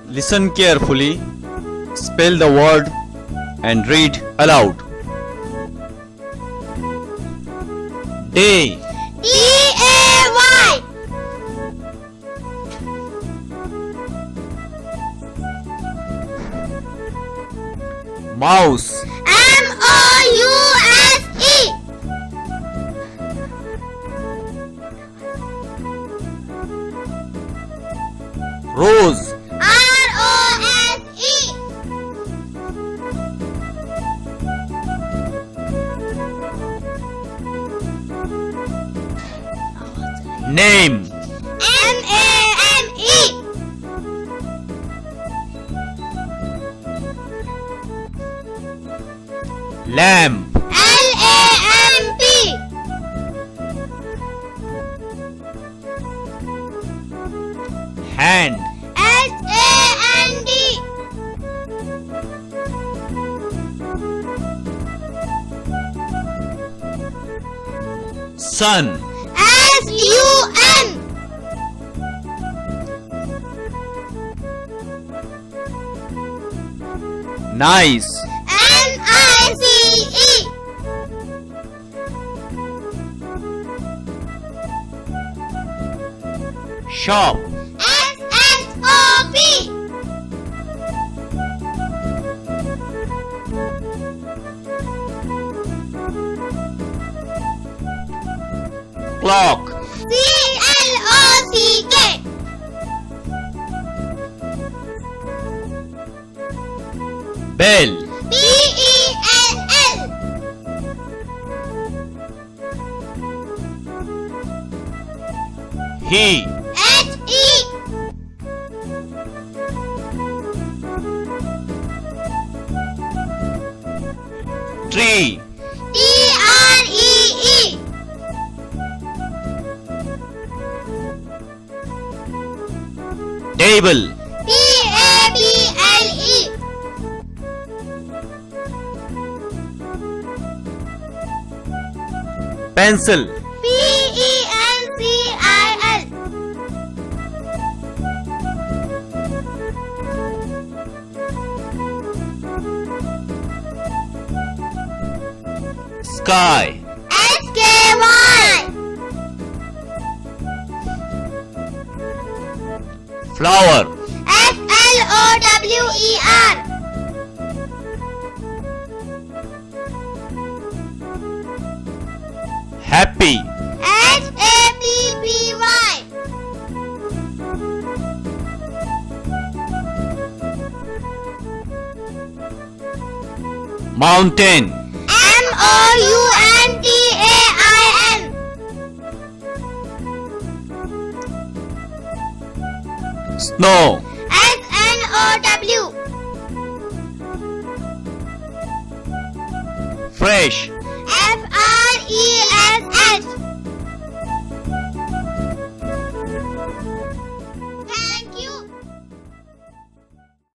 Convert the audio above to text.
Listen carefully, spell the word and read aloud. Day, D-A-Y. mouse, M-O-U-S-E. rose, R-O-S-E. name, N-A-M-E. lamp, L-A-M-P. hand, S-A-N-D. sun, S-U-N. nice, N-I-C-E. shop, S-S-O-P. clock, C-L-O-C-K. bell, B-E-L-L. he, H-E. tree, T-R-E-E. table, T-A-B-L-E. pencil, P-E-N-C-I-L. sky, S-K-Y. flower, F-L-O-W-E-R. happy, H-A-P-P-Y. mountain, M-O-U-N-T-A-I-N. snow, S-N-O-W. fresh, F-R-E-S-H.